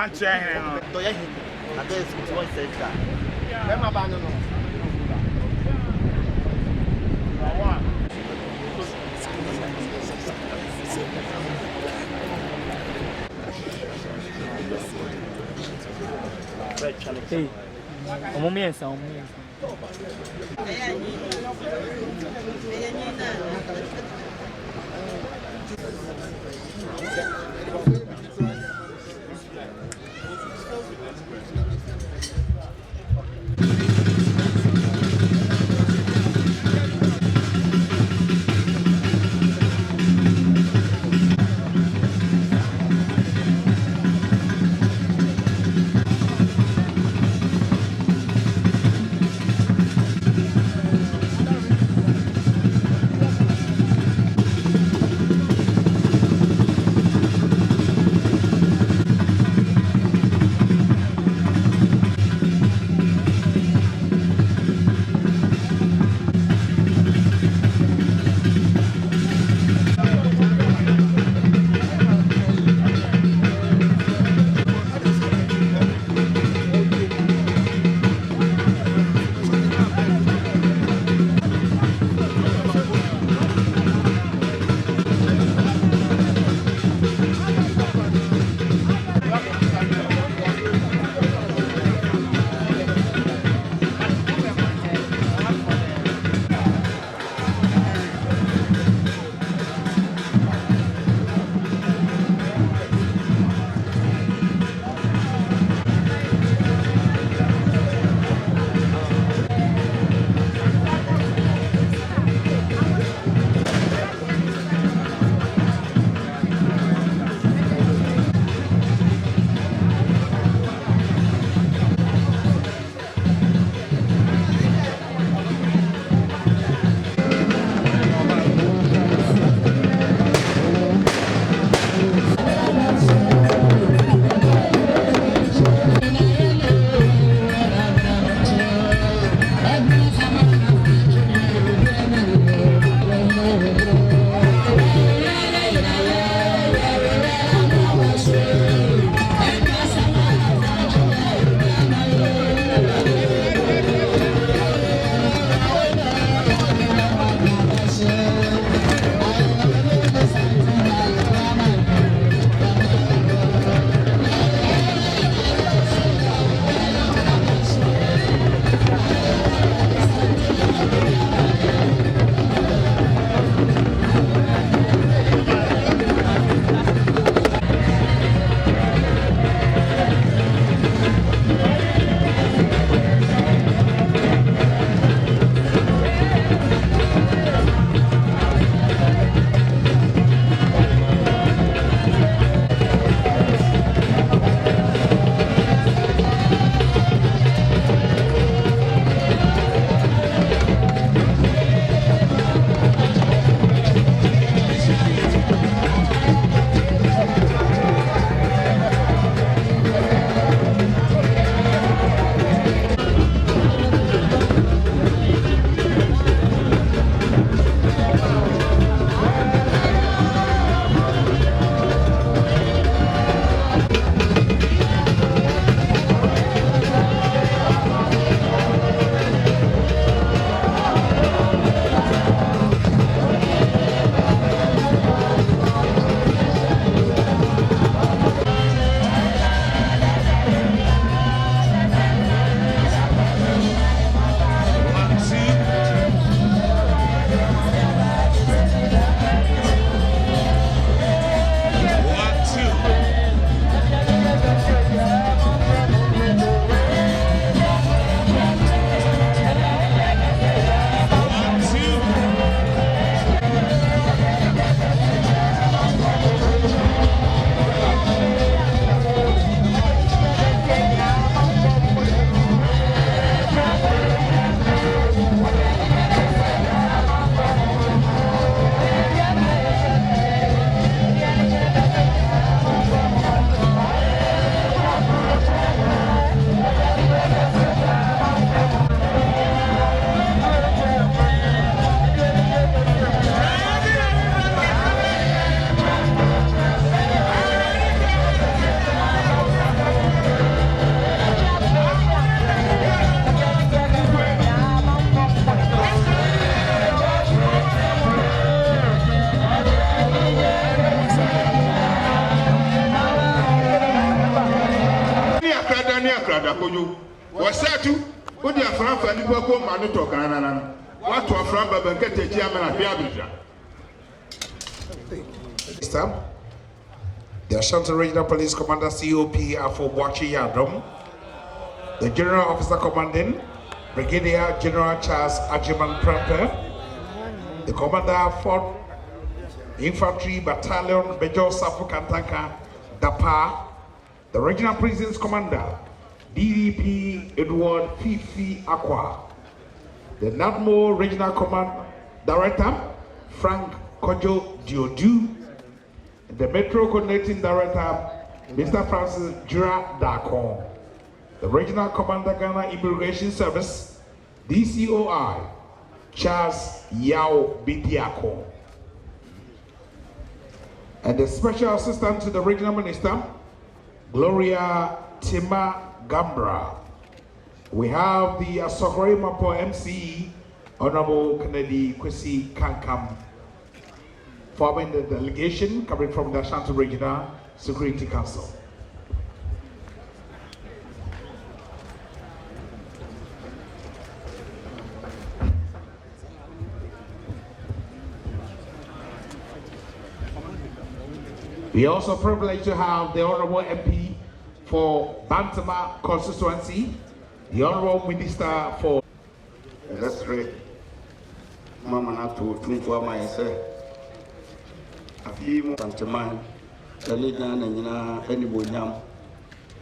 Branch here. To ya hin. Na there is one center. Them abandon no. Hey, umumiensa. Kojo. Was said to put the Afran for Liverpool Manito Canana. What to Afran Babankete Chairman of Biabija? The Ashanti Regional Police Commander COP Afo Boachi Yadom, the General Officer Commanding Brigadier General Charles Ajiman Prempe, the Commander 4th Infantry Battalion Major Safu Kantanka Dapa, the Regional Prisons Commander DDP Edward Fifi Aqua, the NADMO Regional Command Director Frank Kojo Diodu, the Metro Coordinating Director Mr. Francis Jura Dakon, the Regional Commander Ghana Immigration Service DCOI Charles Yao Bidiako, and the Special Assistant to the Regional Minister Gloria Tima Gambra. We have the Asokore Mapo MCE Honorable Kennedy Kwesi Kankam, forming the delegation coming from the Ashanti Regional Security Council. We are also privileged to have the Honorable MP for Bantama constituency, the Honorable Minister for... That's right. Mama not to Otumfuo myself. A few Santaman, the leader and anybody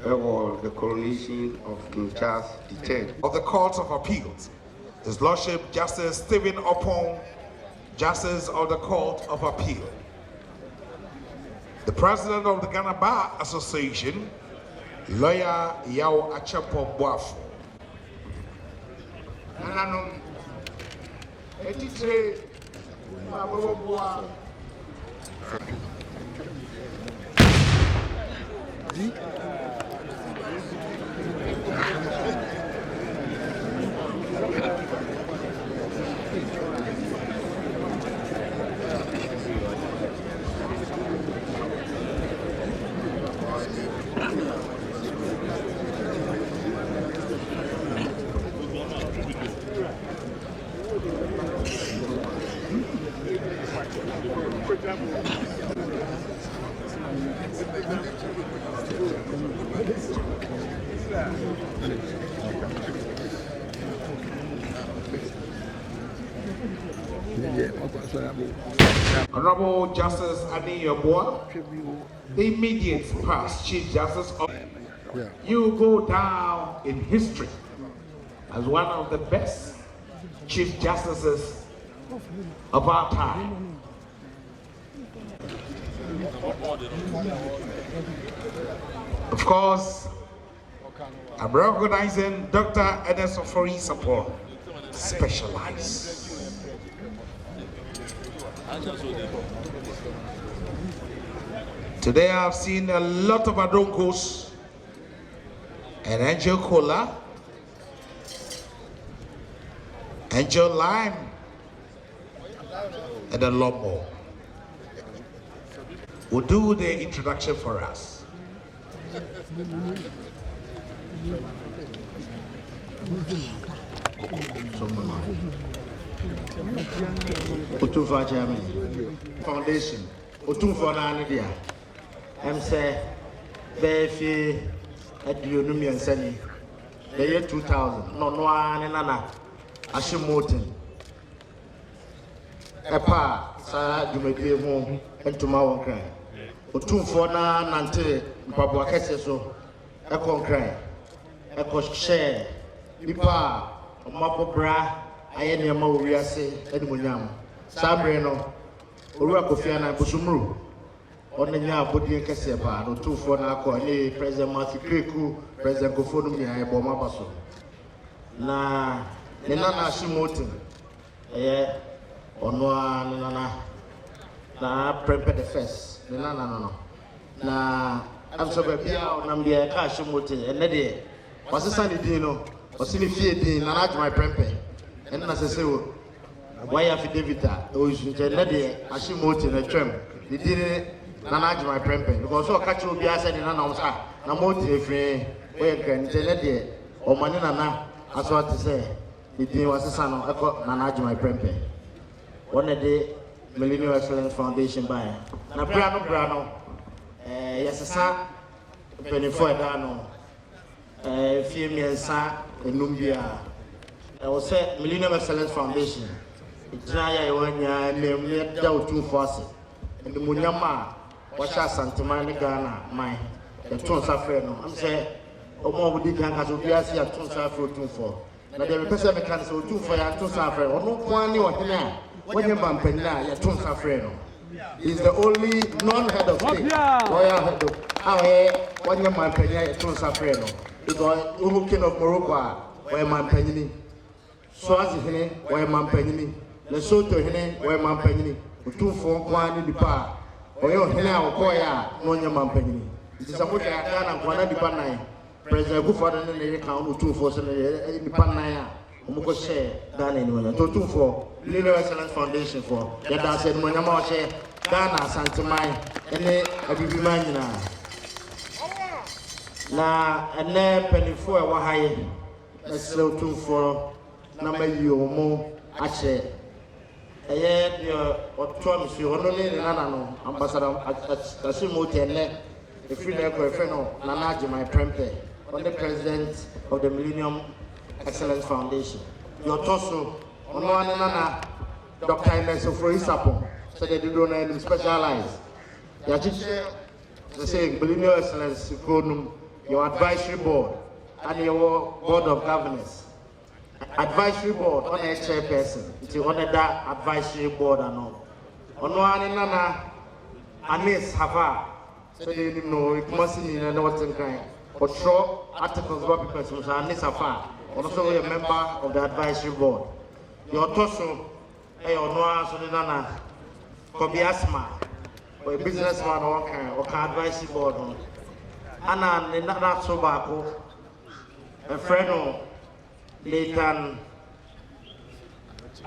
the coronation of King Charles III. Of the Court of Appeals, His Lordship Justice Stephen Opon, Justice of the Court of Appeal. The President of the Ghana Bar Association, Lawyer Yao Achepo Boafo. Nananum, Etitre, Maboboa. Honorable Justice Ani Yobua, the immediate past Chief Justice of... You go down in history as one of the best Chief Justices of our time. Of course, I'm recognizing Dr. Ernest Ofori support, specialized. Today I've seen a lot of adonkos and angel cola, angel lime, and a lot more. Will do the introduction for us. Otumfuo Foundation, Otumfuo Nandia. Say, Befi at the Unumian Sani, the year 2000. No, Nana, Ashimotin. Epa, Sarah, you may be home and tomorrow cry. Otumfuo Nante, Pabua Kesseso, a concry, a cost share, Nipa, a mapo bra. I am your Moriase, Edmunyam, Sabrino, Urakofiana, Busumru, on the Nya Bodi Casepa, no 2 for Nako, President Matthew Kreku, President Kofonumi, I bomb Abaso. Na Nana Shimotin, on one na prepare the first, no. Na I'm so baby, I'm the cash motin, and Neddy was a sunny dino, was in the field, and my prepare. And as I say, why have David? Oh, you should let the Ashimoti in a tram. They did Nana Juma Prempe, because so catch you be said in an house, na motive free, where can tell or Manina, as what to say. It was a son of Nana Juma Prempe. One day, Millennium Excellence Foundation by Brano, yes, a son, penny for Dano, female son, in Numbia. I was say Millennium Excellence Foundation. It's now one year named Otumfuo, and the Munyama. Washa Santamani Ghana, my the Tonsa Freno. I'm saying, O more would can as we are see a Tonsa for Otumfuo. Now the person can so two for your Tonsa Freno. No one knew what now. When you bump and now, your Tonsa Freno. He's the only non head of state. Royal head of our when you bump and your Tonsa Freno. Because King of Morocco, where man penny. Swazi Hene, where man penny. Lesotho Hene, where man penny. Otumfuo one in the park. Oyo hena okoya no nyama mpanyini ntisa mo ya Ghana nkwana dipa nan president Akufo-Addo ne ka Otumfuo so ne dipa nan a omko share Ghana ni wona Otumfuo Millennium Excellence Foundation for ya da said mo nyama o share Ghana santemai ene abibiman nyina na ene penifo e wa haye na se Otumfuo na mayi omo a share Otumfuo ono ne nana no ambassador Asimo Tene the free no Nana Juma Prempe on the president of the Millennium Excellence Foundation. Your torso ono nana Dr. Ines Ofroisapo so they do not specialize. Ya chiche they say Millennium Excellence your advisory board and your board of governors. Advisory board on a chairperson. It's on that advisory board and all. On one nana Anis Hava. So they didn't know it must be in what's in kind. But sure articles about because Anis Hava. Also a member of the advisory board. Your torso, or no so nana Kobiasma or a businessman or advisory board. And not so back a friend of Nathan,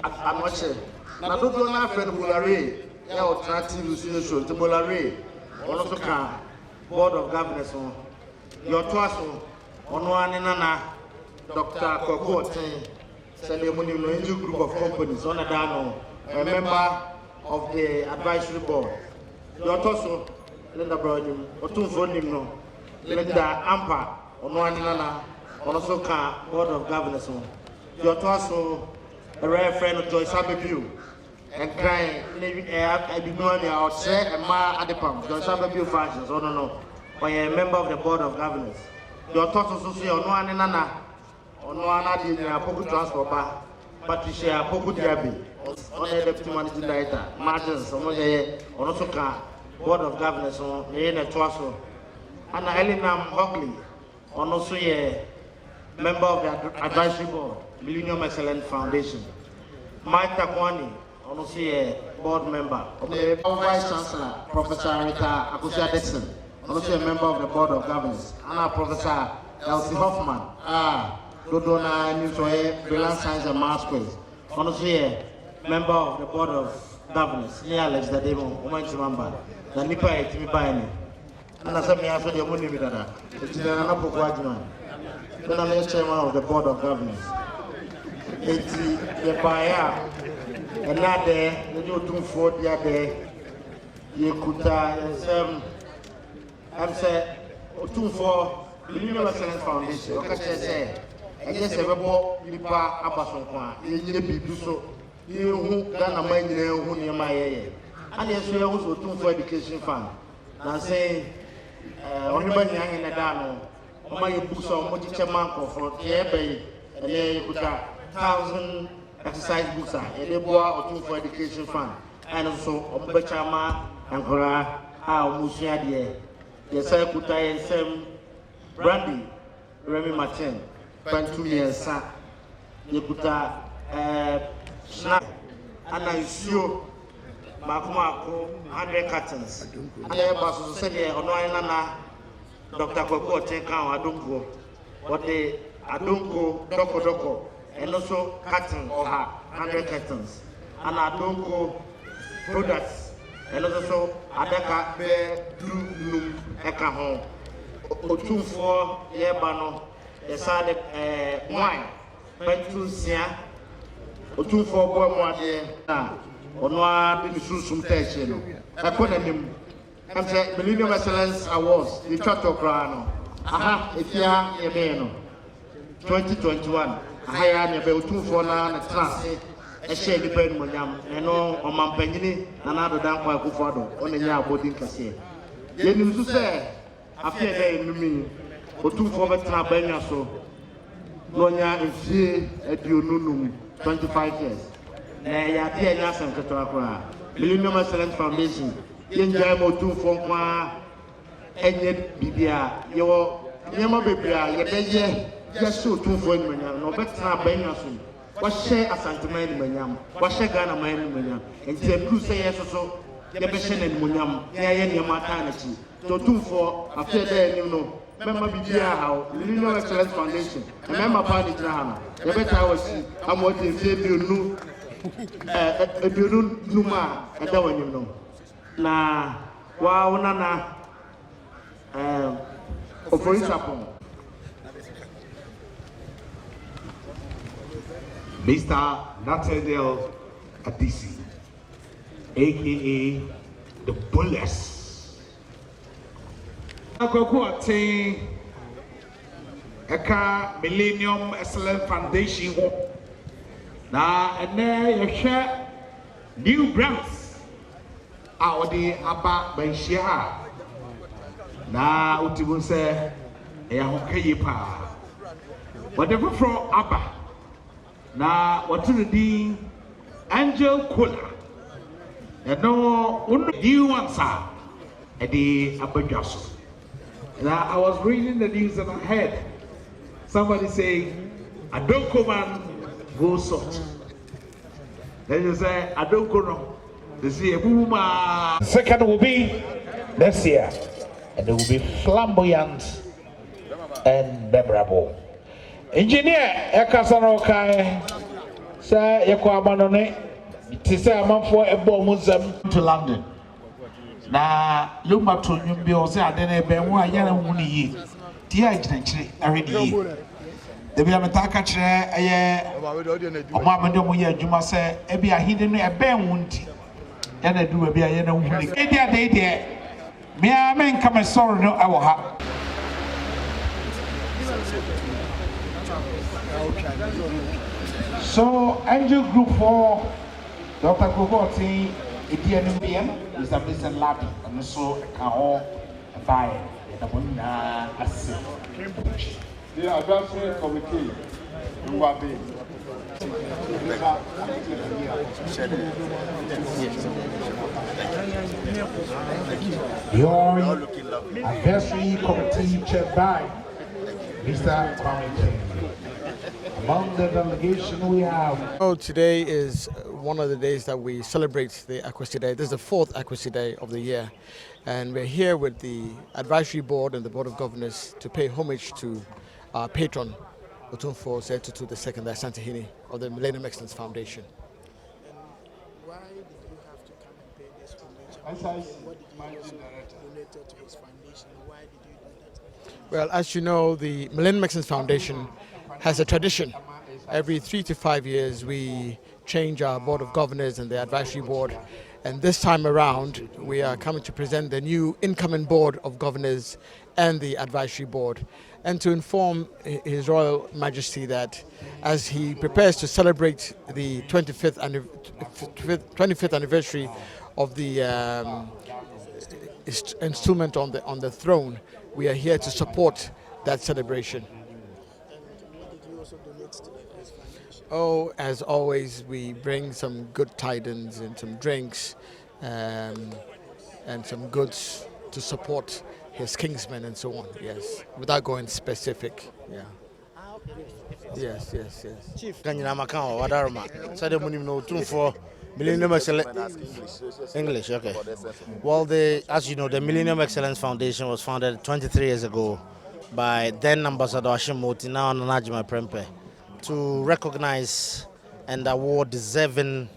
I'm not sure. Now, don't know my friend Bola Ray. Yeah, alternative solution to Bola Ray. Also, can board of governors on your torso on one nana Dr. Akwasidae, ceremony group of companies on a dano, a member of the advisory board. Your torso, Linda Brown, Otumfuo no, Linda Ampa on one nana. Also, board of governors. Your torso, a rare friend of Joyce Abebu, and crying, I be going out, say, and Ma Adepam, Joyce Abebu functions, no, or a member of the board of governors. Your torso, so no one nana, or no one at the Poku Transport Bar, Patricia Poku Diaby, on a deputy managing director, Martins, on also board of governors on the torso, and Elinam Hockley, on also member of the advisory board, Millennium Excellence Foundation. Mike Takwani, also a board member. The Vice Chancellor, Professor Rita Akwasidae, also a member of the board of governors. And Professor Elsie Hoffman, Dodona Newsoe, Brilliant Science and Math Quiz. Also a member of the board of governors. Near Alex the Demo, Omanchi member. The Nipa Etimibaini. And I said, me also the money with that. It's an apple. Then I'm the chairman of the board of governors. It's the buyer, and not there, the Otumfuo, the other, the Kuta, I'm saying, Otumfuo, Millennium Excellence Foundation. What can I say? I guess I bought Lipa Abason, you need to so. You who done a mind who near my area. And yes, we also Otumfuo Education Fund. Now saying, only young in the Dano. My books are much chairman for Kiebe, and then you got 1,000 exercise books, and they bought Otumfuo Education Fund, and also Ombachama and Kora, Musia, the Sakuta and Sam Brandy, Remy Martin, 2 years, you got Snap, and I see Makumako, 100 cartons, and I was saying, on Dr. Koko take out Adunko, what they Adunko, Doko, and also cotton or 100 cartons, and Adunko products, and also adaka be num eka ho Otumfuo yeba no yesade wine pentu sia Otumfuo bo mu ade na ono a bi susum teche no ekonanim am say Millennium Excellence Awards the chato kra no aha efia yebe no 2021 aha ya ne be Otumfuo na trase ehye nipa ni monyam eno omampanyini na na dodan kwa Akufo-Addo onenya abodin kase yenim su se afia dey numi Otumfuo betra banya so nonya efie aduonunum 25 years na ya pia nya asem ketewa kwa Millennium Excellence Foundation yenja mo Otumfuo kwa enye bibia yewo nyema bebia yebeye yeso Otumfuo ni manya no betra banya so wahye asanteman ni manyam wahye Ghana man ni manyam enti ebru se yeso so yebehye na ni manyam na ye nyema ta na chi to Otumfuo afia dey ni no member bibia ha Millennium Excellence Foundation member party jira ha no yebeta wasi amodi fie bionu ebionu numa eda wanyim no na wa wona na oforisapon Mr. Nathaniel Adisi, aka the Bullets. Akwasidae Eka Millennium Excellence Foundation na ene yehwe new brands a odi aba banhia ha na utibu se ya hokayi pa whatever from aba na watunu Angel Cola no new ones are the abadwaso. Now I was reading the news and I heard somebody saying Adoko man go salt. Then you say Adoko no. They say Buma. Second will be next year, and they will be flamboyant and memorable. Engineer Ekasano Kai say Yakwamanone Tisa Amanfo Ebo Muslim to London. Na Luma to Numbio say I didn't be one yana wuni. Tia Jinchi already. The Biamataka chair a Mamado Muya Juma say Ebi a hidden a ben wunti. And I do a beer yana wuni. Edia day there. Me a man come and sorrow no I will have. So, Angel Group 4, Dr. Gogoti, Idianumbian, is a Mr. Labi, and also a Kao, a fire, the Muna, a silk. The advancement committee, you are being. Your advisory committee chaired by Mr. Kwame. Among the delegation we have. Oh, today is one of the days that we celebrate the Akwasidae. This is the fourth Akwasidae of the year. And we're here with the advisory board and the board of governors to pay homage to our patron, Otumfuo Tutu II, the Santahini of the Millennium Excellence Foundation. Why did you have to come and pay this homage? What did you also donate to his foundation? Why did you do that? Well, as you know, the Millennium Excellence Foundation has a tradition. Every 3 to 5 years, we change our board of governors and the advisory board. And this time around, we are coming to present the new incoming board of governors and the advisory board, and to inform His Royal Majesty that as he prepares to celebrate the 25th anniversary of the installment on the throne, we are here to support that celebration. Oh, as always, we bring some good tidings and some drinks and some goods to support his kingsmen and so on, yes, without going specific, yeah. Yes. Chief Kanyina Makao Wadarma said no Otumfuo Millennium Excellence English, okay. Well, as you know, the Millennium Excellence Foundation was founded 23 years ago by then Ambassador Ashimoti, now Nanajima Prempe, to recognize and award deserving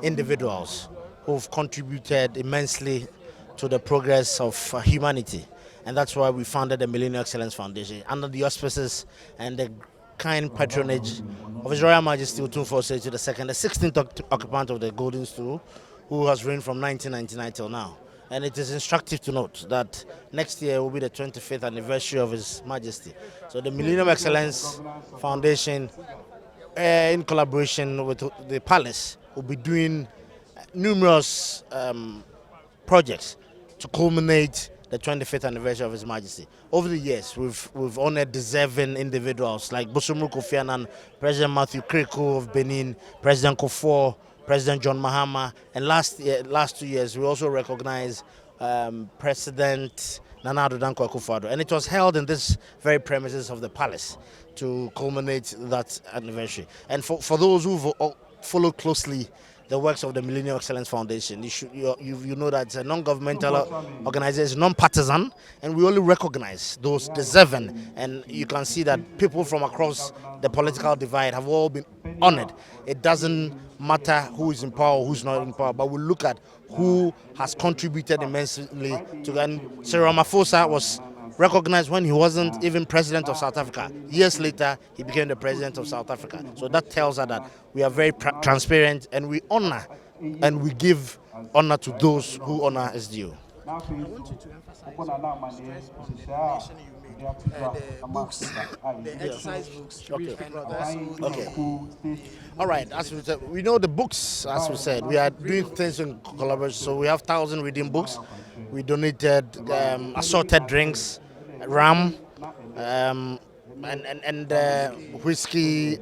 individuals who've contributed immensely to the progress of humanity. And that's why we founded the Millennium Excellence Foundation under the auspices and the kind patronage of His Royal Majesty Otumfuo II, the 16th occupant of the Golden Stool, who has reigned from 1999 till now. And it is instructive to note that next year will be the 25th anniversary of His Majesty. So the Millennium Excellence Foundation, in collaboration with the Palace, will be doing numerous projects to culminate the 25th anniversary of His Majesty. Over the years, we've honored deserving individuals like Bola Ray Kofi Annan, President Matthew Kreko of Benin, President Otumfuo, President John Mahama, and last 2 years we also recognized President Nana Addo Dankwa Akufo-Addo, and it was held in this very premises of the Palace to culminate that anniversary. And for those who've followed closely the works of the Millennium Excellence Foundation, you know that it's a non-governmental organization, non-partisan, and we only recognize those deserving. And you can see that people from across the political divide have all been honored. It doesn't matter who is in power or who's not in power, but we look at who has contributed immensely to. And Cyril Ramaphosa was recognized when he wasn't even president of South Africa. Years later, he became the president of South Africa. So that tells us that we are very transparent, and we honor and we give honor to those who honor is due. I want you to emphasize on the donation you made, the books, the exercise books. Okay. All right. As we said, we know the books. As we said, we are doing things in collaboration. So we have 1,000 reading books. We donated assorted drinks, rum, and whiskey,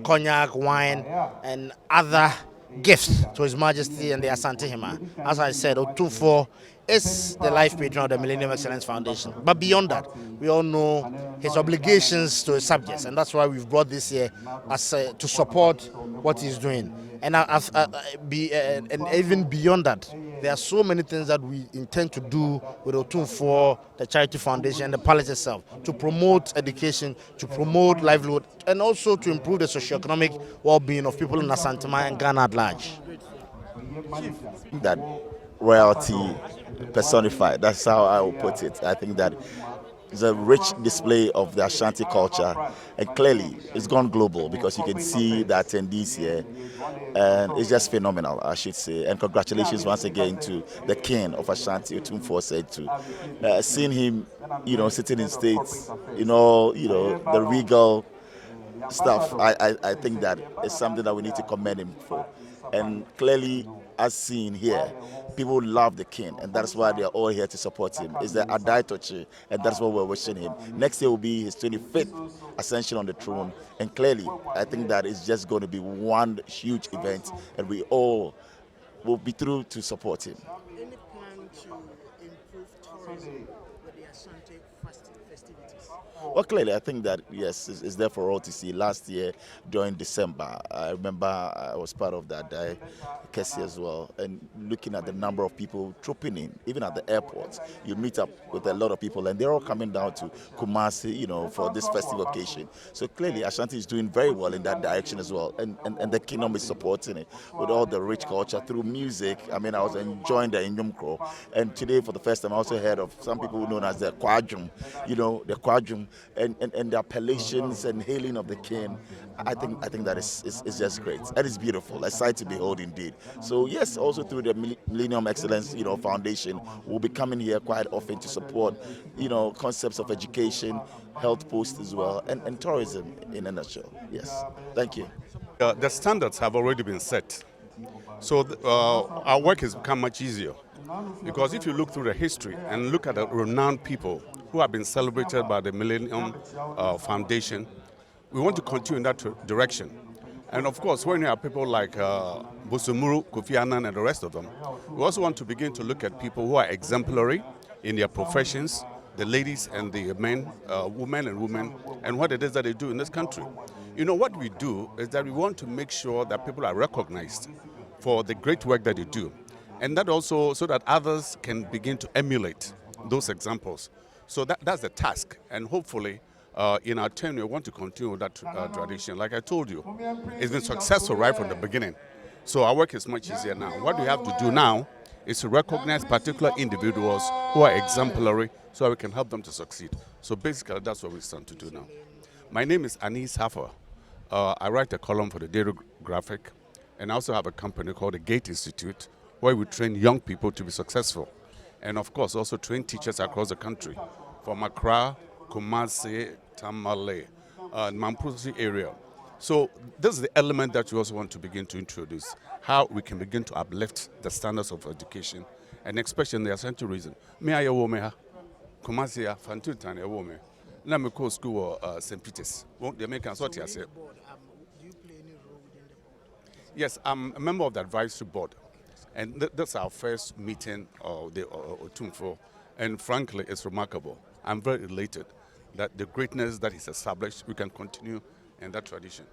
cognac, wine, and other gifts to His Majesty and the Asante Hima. As I said, Otumfuo is the life patron of the Millennium Excellence Foundation. But beyond that, we all know his obligations to his subjects, and that's why we've brought this here as to support what he's doing. And even beyond that, there are so many things that we intend to do with Otumfuo, the Charity Foundation, and the Palace itself to promote education, to promote livelihood, and also to improve the socio-economic well-being of people in Asantuma and Ghana at large. That royalty personified, that's how I will put it. I think that it's a rich display of the Ashanti culture, and clearly it's gone global because you can see the attendees here, and it's just phenomenal, I should say. And congratulations once again to the king of Ashanti, Otumfuo said to seeing him, sitting in states, the regal stuff. I think that is something that we need to commend him for. And clearly, as seen here, people love the king, and that's why they are all here to support him. It's the Adaitochi, and that's what we're wishing him. Next year will be his 25th ascension on the throne, and clearly, I think that it's just going to be one huge event, and we all will be through to support him. Any plan to improve tourism with the Ashanti festivities? Well, clearly, I think that, yes, it's there for all to see. Last year, during December, I remember I was part of that day, Kessie as well, and looking at the number of people trooping in, even at the airports, you meet up with a lot of people, and they're all coming down to Kumasi, for this festive occasion. So clearly, Ashanti is doing very well in that direction as well, and the kingdom is supporting it with all the rich culture through music. I mean, I was enjoying the Inyumkro, and today, for the first time, I also heard of some people known as the Kwadrum, the Kwadrum, and the appellations and hailing of the king. I think that is just great. That is beautiful. A sight to behold indeed. So yes, also through the Millennium Excellence Foundation, we'll be coming here quite often to support concepts of education, health posts as well, and tourism in a nutshell. Yes, thank you. The standards have already been set, so our work has become much easier, because if you look through the history and look at the renowned people who have been celebrated by the Millennium Foundation, we want to continue in that direction. And of course, when you have people like Bola Ray, Kofi Annan, and the rest of them, we also want to begin to look at people who are exemplary in their professions, the ladies and the men, women and women, and what it is that they do in this country. What we do is that we want to make sure that people are recognized for the great work that they do, and that also so that others can begin to emulate those examples. So that's the task, and hopefully in our tenure we want to continue that tradition. Like I told you, it's been successful right from the beginning. So our work is much easier now. What we have to do now is to recognize particular individuals who are exemplary so we can help them to succeed. So basically, that's what we stand to do now. My name is Anis Hafer. I write a column for the Daily Graphic, and I also have a company called the Gate Institute, where we train young people to be successful. And of course, also train teachers across the country, from Accra, Kumasi, Tamale, Mamprose area. So this is the element that we also want to begin to introduce, how we can begin to uplift the standards of education, and especially in the essential reason. Me I woman, Kumasi, Fantutan, a woman. Now me go school St. Peter's. Won't they make a sort of say? Do you play any role within the board? Yes, I'm a member of the advisory board, and that's our first meeting of the Otumfuo, and frankly, it's remarkable. I'm very elated that the greatness that is established, we can continue in that tradition.